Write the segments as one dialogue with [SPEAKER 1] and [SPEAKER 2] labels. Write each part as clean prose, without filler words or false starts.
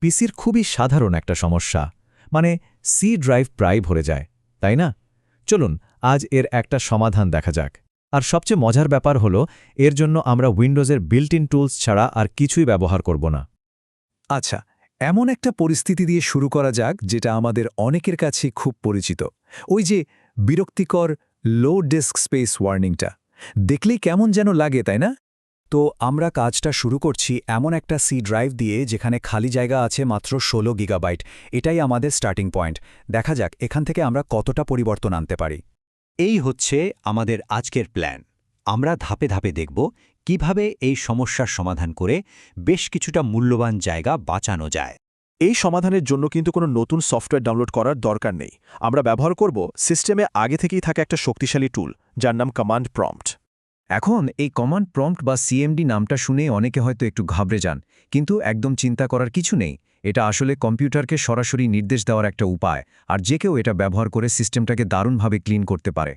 [SPEAKER 1] পিসির খুবই সাধারণ একটা সমস্যা, মানে সি ড্রাইভ প্রায় ভরে যায়, তাই না? চলুন আজ এর একটা সমাধান দেখা যাক। আর সবচেয়ে মজার ব্যাপার হলো, এর জন্য আমরা উইন্ডোজের বিল্ট ইন টুলস ছাড়া আর কিছুই ব্যবহার করব না।
[SPEAKER 2] আচ্ছা, এমন একটা পরিস্থিতি দিয়ে শুরু করা যাক যেটা আমাদের অনেকের কাছে খুব পরিচিত। ওই যে বিরক্তিকর লো ডিস্ক স্পেস ওয়ার্নিংটা দেখলেই কেমন যেন লাগে, তাই না? তো আমরা কাজটা শুরু করছি এমন একটা সি ড্রাইভ দিয়ে যেখানে খালি জায়গা আছে মাত্র 16 গিগাবাইট। এটাই আমাদের স্টার্টিং পয়েন্ট। দেখা যাক এখান থেকে আমরা কতটা পরিবর্তন আনতে পারি।
[SPEAKER 3] এই হচ্ছে আমাদের আজকের প্ল্যান। আমরা ধাপে ধাপে দেখব কিভাবে এই সমস্যার সমাধান করে বেশ কিছুটা মূল্যবান জায়গা বাঁচানো যায়।
[SPEAKER 4] এই সমাধানের জন্য কিন্তু কোনো নতুন সফটওয়্যার ডাউনলোড করার দরকার নেই। আমরা ব্যবহার করব সিস্টেমে আগে থেকেই থাকা একটা শক্তিশালী টুল, যার নাম কমান্ড প্রম্পট।
[SPEAKER 2] এখন এই কমান্ড প্রম্পট বা সিএমডি নামটা শুনে অনেকে হয়তো একটু ঘাবড়ে যান, কিন্তু একদম চিন্তা করার কিছু নেই। এটা আসলে কম্পিউটারকে সরাসরি নির্দেশ দেওয়ার একটা উপায়, আর যে কেউ এটা ব্যবহার করে সিস্টেমটাকে দারুণভাবে ক্লিন করতে পারে।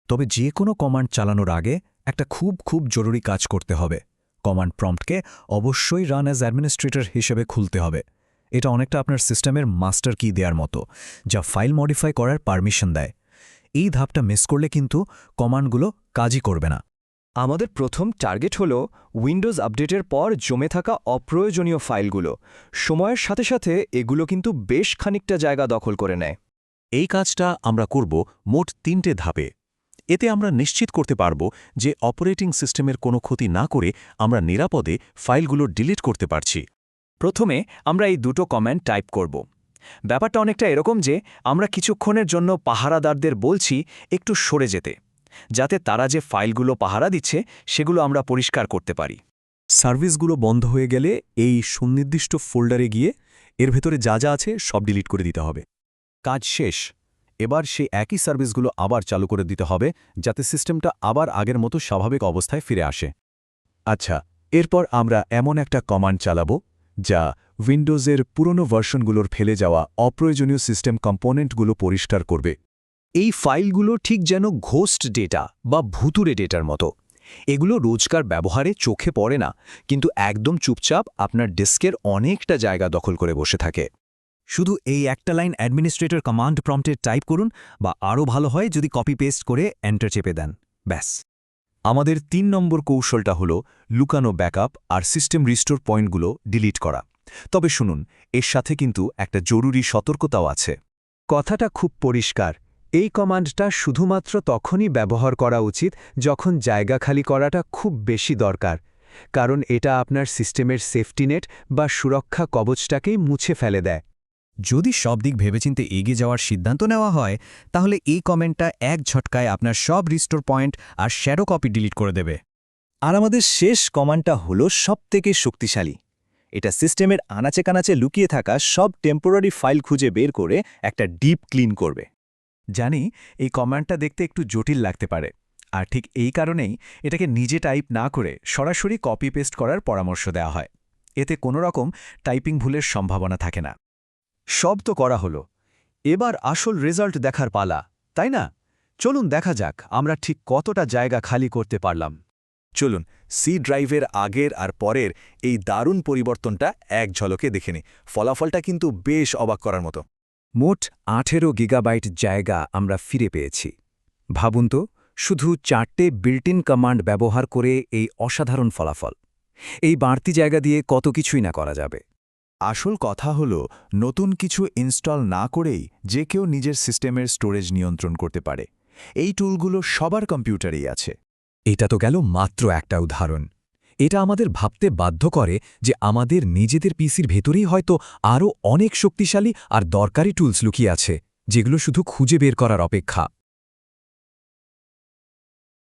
[SPEAKER 2] তবে যে কোনো কমান্ড চালানোর আগে একটা খুব জরুরি কাজ করতে হবে। কমান্ড প্রম্পটকে অবশ্যই রান অ্যাজ অ্যাডমিনিস্ট্রেটর হিসেবে খুলতে হবে। এটা অনেকটা আপনার সিস্টেমের মাস্টার কি দেওয়ার মতো, যা ফাইল মডিফাই করার পারমিশন দেয়। এই ধাপটা মিস করলে কিন্তু কমান্ডগুলো কাজই করবে না।
[SPEAKER 5] আমাদের প্রথম টার্গেট হল উইন্ডোজ আপডেটের পর জমে থাকা অপ্রয়োজনীয় ফাইলগুলো। সময়ের সাথে সাথে এগুলো কিন্তু বেশ খানিকটা জায়গা দখল করে নেয়।
[SPEAKER 6] এই কাজটা আমরা করব মোট 3টে ধাপে। এতে আমরা নিশ্চিত করতে পারব যে অপারেটিং সিস্টেমের কোনো ক্ষতি না করে আমরা নিরাপদে ফাইলগুলো ডিলিট করতে পারছি।
[SPEAKER 5] প্রথমে আমরা এই দুটো কমান্ড টাইপ করব। ব্যাপারটা অনেকটা এরকম যে আমরা কিছুক্ষণের জন্য পাহারাদারদের বলছি একটু সরে যেতে, যাতে তারা যে ফাইলগুলো পাহারা দিচ্ছে সেগুলো আমরা পরিষ্কার করতে পারি।
[SPEAKER 2] সার্ভিসগুলো বন্ধ হয়ে গেলে এই সুনির্দিষ্ট ফোল্ডারে গিয়ে এর ভেতরে যা যা আছে সব ডিলিট করে দিতে হবে। কাজ শেষ। এবার সেই একই সার্ভিসগুলো আবার চালু করে দিতে হবে, যাতে সিস্টেমটা আবার আগের মতো স্বাভাবিক অবস্থায় ফিরে আসে।
[SPEAKER 6] আচ্ছা, এরপর আমরা এমন একটা কমান্ড চালাব যা উইন্ডোজের পুরনো ভার্সনগুলোর ফেলে যাওয়া অপ্রয়োজনীয় সিস্টেম কম্পোনেন্টগুলো পরিষ্কার করবে।
[SPEAKER 2] এই ফাইলগুলো ঠিক যেন ঘোস্ট ডেটা বা ভুতুরে ডেটার মতো। এগুলো রোজকার ব্যবহারে চোখে পড়ে না, কিন্তু একদম চুপচাপ আপনার ডেস্কের অনেকটা জায়গা দখল করে বসে থাকে। শুধু এই একটা লাইন অ্যাডমিনিস্ট্রেটর কমান্ড প্রম্পটে টাইপ করুন, বা আরও ভালো হয় যদি কপি পেস্ট করে এন্টার চেপে দেন, ব্যাস।
[SPEAKER 6] আমাদের 3 নম্বর কৌশলটা হল লুকানো ব্যাকআপ আর সিস্টেম রিস্টোর পয়েন্টগুলো ডিলিট করা। তবে শুনুন, এর সাথে কিন্তু একটা জরুরি সতর্কতাও আছে।
[SPEAKER 7] কথাটা খুব পরিষ্কার। এই কমান্ডটা শুধুমাত্র তখনই ব্যবহার করা উচিত যখন জায়গা খালি করাটা খুব বেশি দরকার, কারণ এটা আপনার সিস্টেমের সেফটি নেট বা সুরক্ষা কবচটাকেই মুছে ফেলে দেয়।
[SPEAKER 2] যদি সব দিক ভেবেচিন্তে এগিয়ে যাওয়ার সিদ্ধান্ত নেওয়া হয়, তাহলে এই কমেন্টটা এক ঝটকায় আপনার সব রিস্টোর পয়েন্ট আর শ্যাডো কপি ডিলিট করে দেবে।
[SPEAKER 1] আর আমাদের শেষ কমান্ডটা হলো সবথেকে শক্তিশালী। এটা সিস্টেমের আনাচে কানাচে লুকিয়ে থাকা সব টেম্পোরারি ফাইল খুঁজে বের করে একটা ডিপ ক্লিন করবে।
[SPEAKER 2] জানি এই কমান্ডটা দেখতে একটু জটিল লাগতে পারে, আর ঠিক এই কারণেই এটাকে নিজে টাইপ না করে সরাসরি কপি পেস্ট করার পরামর্শ দেওয়া হয়। এতে কোনো রকম টাইপিং ভুলের সম্ভাবনা থাকে না।
[SPEAKER 1] সব তো করা হলো, এবার আসল রেজাল্ট দেখার পালা, তাই না? চলুন দেখা যাক আমরা ঠিক কতটা জায়গা খালি করতে পারলাম।
[SPEAKER 6] চলুন সি ড্রাইভের আগের আর পরের এই দারুণ পরিবর্তনটা এক ঝলকে দেখে নিই। ফলাফলটা কিন্তু বেশ অবাক করার মতো।
[SPEAKER 2] মোট 18 গিগাবাইট জায়গা আমরা ফিরে পেয়েছি। ভাবুন তো, শুধু 4টে বিল্ট ইন কমান্ড ব্যবহার করে এই অসাধারণ ফলাফল। এই বাড়তি জায়গা দিয়ে কত কিছুই না করা যাবে।
[SPEAKER 6] আসল কথা হলো, নতুন কিছু ইনস্টল না করেই যে কেউ নিজের সিস্টেমের স্টোরেজ নিয়ন্ত্রণ করতে পারে। এই টুলগুলো সবার কম্পিউটারেই আছে।
[SPEAKER 2] এটা তো গেল মাত্র একটা উদাহরণ। এটা আমাদের ভাবতে বাধ্য করে যে আমাদের নিজেদের পিসির ভেতরেই হয়তো আরও অনেক শক্তিশালী আর দরকারি টুলস লুকিয়ে আছে, যেগুলো শুধু খুঁজে বের করার অপেক্ষা।